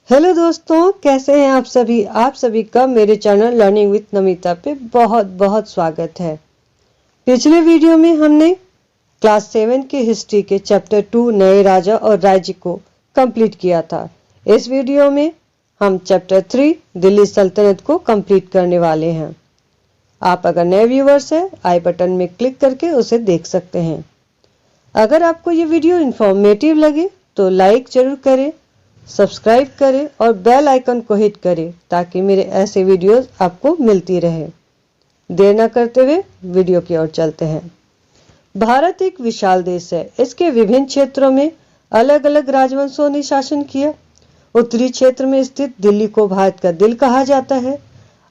Hello दोस्तों, कैसे हैं आप सभी। आप सभी का मेरे चैनल लर्निंग विद नमिता पे बहुत बहुत स्वागत है। पिछले वीडियो में हमने क्लास 7 के हिस्ट्री के चैप्टर 2 नए राजा और राज्य को कंप्लीट किया था। इस वीडियो में हम चैप्टर 3 दिल्ली सल्तनत को कंप्लीट करने वाले हैं। आप अगर नए व्यूवर्स हैं, आई बटन में क्लिक करके उसे देख सकते हैं। अगर आपको ये वीडियो इंफॉर्मेटिव लगे तो लाइक जरूर करें, सब्सक्राइब करें और बेल आइकन को हिट करें ताकि मेरे ऐसे वीडियोस आपको मिलती रहे। देर न करते हुए वीडियो की ओर चलते हैं। भारत एक विशाल देश है। इसके विभिन्न क्षेत्रों में अलग अलग राजवंशों ने शासन किया। उत्तरी क्षेत्र में स्थित दिल्ली को भारत का दिल कहा जाता है।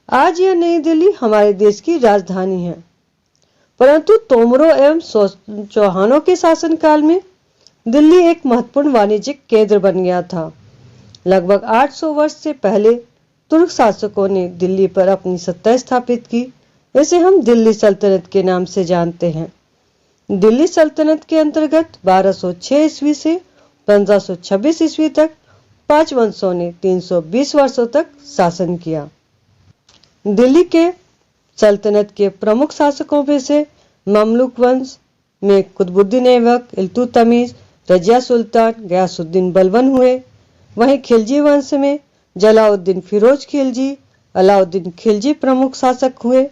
आज यह नई दिल्ली हमारे देश की राजधानी है, परंतु तोमरों एवं चौहानों के शासनकाल में दिल्ली एक महत्वपूर्ण वाणिज्यिक केंद्र बन गया था। लगभग 800 वर्ष से पहले तुर्क शासकों ने दिल्ली पर अपनी सत्ता स्थापित की। इसे हम दिल्ली सल्तनत के नाम से जानते हैं। दिल्ली सल्तनत के अंतर्गत 1206 ईस्वी से 1526 ईस्वी तक 5 वंशों ने 320 वर्षों तक शासन किया। दिल्ली के सल्तनत के प्रमुख शासकों में से ममलूक वंश में कुतुबुद्दीन ऐबक, इल्तुतमिश, रजिया सुल्तान, गयासुद्दीन बलबन हुए। वहीं खिलजी वंश में जलाउद्दीन फिरोज खिलजी, अलाउद्दीन खिलजी प्रमुख शासक हुए।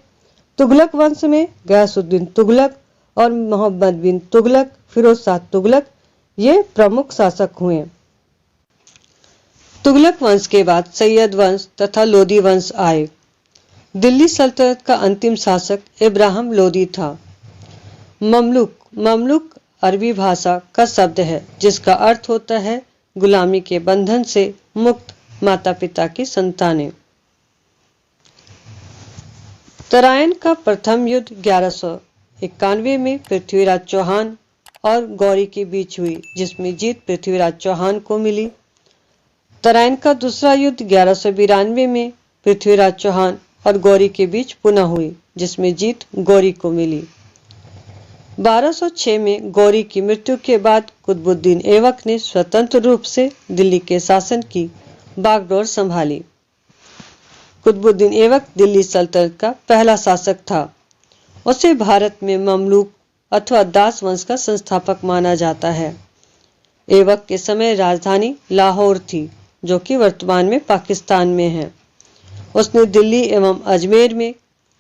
तुगलक वंश में गयासुद्दीन तुगलक और मोहम्मद बिन तुगलक, फिरोज शाह तुगलक ये प्रमुख शासक हुए। तुगलक वंश के बाद सैयद वंश तथा लोदी वंश आए। दिल्ली सल्तनत का अंतिम शासक इब्राहिम लोदी था। ममलूक अरबी भाषा का शब्द है जिसका अर्थ होता है गुलामी के बंधन से मुक्त माता पिता की संतानें। तराइन का प्रथम युद्ध 1191 में पृथ्वीराज चौहान और गौरी के बीच हुई, जिसमें जीत पृथ्वीराज चौहान को मिली। तराइन का दूसरा युद्ध 1192 में पृथ्वीराज चौहान और गौरी के बीच पुनः हुई, जिसमें जीत गौरी को मिली। 1206 में गौरी की मृत्यु के बाद कुतुबुद्दीन ऐबक ने स्वतंत्र रूप से दिल्ली के शासन की बागडोर संभाली। कुतुबुद्दीन ऐबक दिल्ली सल्तनत का पहला शासक था। उसे भारत में ममलूक अथवा दास वंश का संस्थापक माना जाता है। ऐबक के समय राजधानी लाहौर थी, जो कि वर्तमान में पाकिस्तान में है। उसने दिल्ली एवं अजमेर में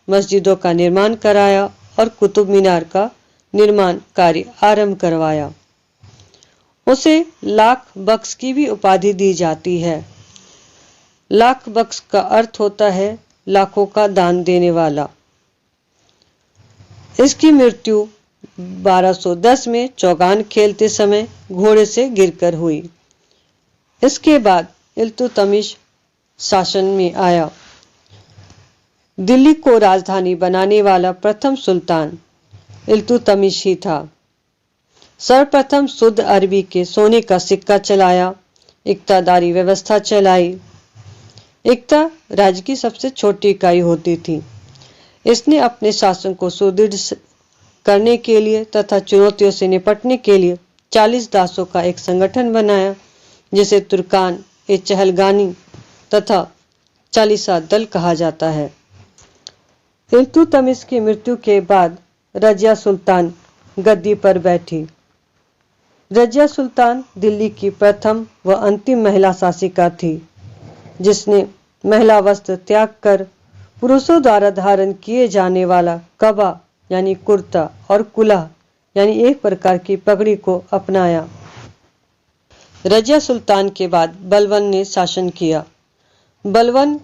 मस्जिदों का निर्माण कराया और कुतुब मीनार का निर्माण कार्य आरंभ करवाया। उसे लाख बख्श की भी उपाधि दी जाती है। लाख बख्श का अर्थ होता है लाखों का दान देने वाला। इसकी मृत्यु 1210 में चौगान खेलते समय घोड़े से गिरकर हुई। इसके बाद इल्तुतमिश शासन में आया। दिल्ली को राजधानी बनाने वाला प्रथम सुल्तान इल्तुतमिश ही था। सर्वप्रथम शुद्ध अरबी के सोने का सिक्का चलाया, इक्तादारी व्यवस्था चलाई। इक्ता राज्य की सबसे छोटी इकाई होती थी। इसने अपने शासन को सुदृढ़ करने के लिए तथा चुनौतियों से निपटने के लिए 40 दासों का एक संगठन बनाया, जिसे तुर्कान ए चहलगानी तथा चालीसा दल कहा जाता है। इल्तुतमिश की मृत्यु के बाद रजिया सुल्तान गद्दी पर बैठी। रजिया सुल्तान दिल्ली की प्रथम व अंतिम महिला शासिका थी, जिसने महिला वस्त्र त्याग कर पुरुषों द्वारा धारण किए जाने वाला कबा यानी कुर्ता और कुलाह यानी एक प्रकार की पगड़ी को अपनाया। रजिया सुल्तान के बाद बलबन ने शासन किया। बलबन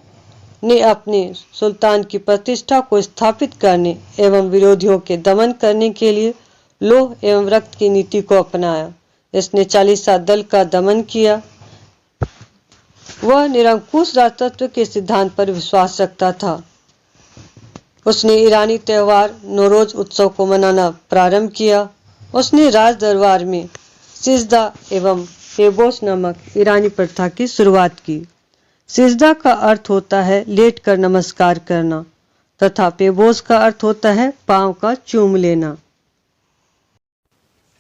ने अपने सुल्तान की प्रतिष्ठा को स्थापित करने एवं विरोधियों के दमन करने के लिए लोह एवं रक्त की नीति को अपनाया। इसने चालीसा दल का दमन किया। वह निरंकुश राजतत्व के सिद्धांत पर विश्वास रखता था। उसने ईरानी त्योहार नौरोज उत्सव को मनाना प्रारंभ किया। उसने राज दरबार में सिजदा एवं पेबोस नामक ईरानी प्रथा की शुरुआत की। सिजदा का अर्थ होता है लेट कर नमस्कार करना तथा पेबोस का अर्थ होता है पांव का चूम लेना।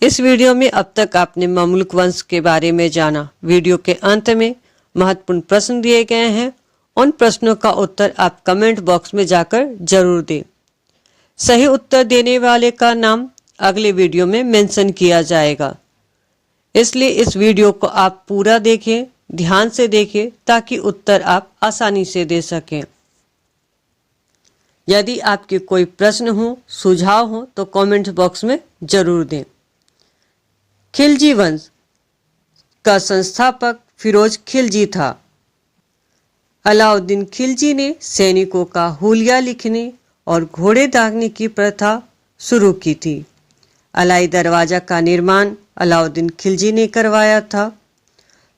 इस वीडियो में अब तक आपने ममलूक वंश के बारे में जाना। वीडियो के अंत में महत्वपूर्ण प्रश्न दिए गए हैं। उन प्रश्नों का उत्तर आप कमेंट बॉक्स में जाकर जरूर दें। सही उत्तर देने वाले का नाम अगले वीडियो में मेंशन किया जाएगा, इसलिए इस वीडियो को आप पूरा देखें, ध्यान से देखें ताकि उत्तर आप आसानी से दे सकें। यदि आपके कोई प्रश्न हो, सुझाव हो तो कमेंट बॉक्स में जरूर दें। खिलजी वंश का संस्थापक फिरोज खिलजी था। अलाउद्दीन खिलजी ने सैनिकों का हुलिया लिखने और घोड़े दागने की प्रथा शुरू की थी। अलाई दरवाजा का निर्माण अलाउद्दीन खिलजी ने करवाया था।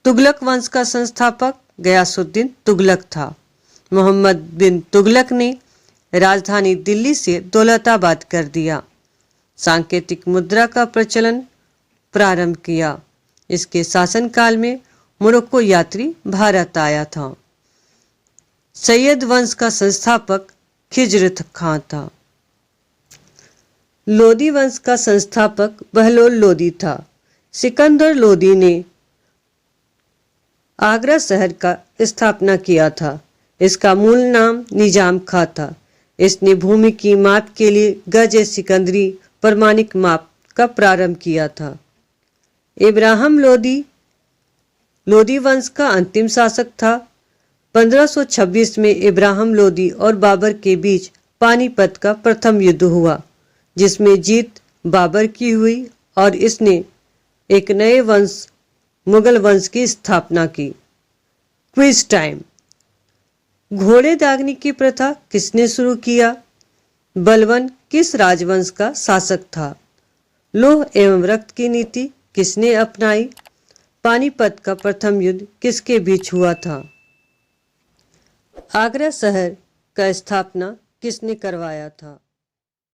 तुगलक वंश का संस्थापक गयासुद्दीन तुगलक था। मोहम्मद बिन तुगलक ने राजधानी दिल्ली से दौलताबाद कर दिया। सांकेतिक मुद्रा का प्रचलन प्रारंभ किया। इसके शासनकाल में मोरक्को यात्री भारत आया था। सैयद वंश का संस्थापक खिज्र खां था। लोदी वंश का संस्थापक बहलोल लोदी था। सिकंदर लोदी ने आगरा शहर का स्थापना किया था। इसका मूल नाम निजाम खां था। इसने भूमि की माप के लिए गज सिकंदरी प्रमाणिक माप का प्रारंभ किया था। इब्राहिम लोदी लोदी वंश का अंतिम शासक था। 1526 में इब्राहिम लोदी और बाबर के बीच पानीपत का प्रथम युद्ध हुआ, जिसमें जीत बाबर की हुई और इसने एक नए वंश मुगल वंश की स्थापना की। Quiz time. घोड़े दागने की प्रथा किसने शुरू किया? बलवन किस राजवंश का शासक था? लौह एवं रक्त की नीति किसने अपनाई? पानीपत का प्रथम युद्ध किसके बीच हुआ था? आगरा शहर का स्थापना किसने करवाया था?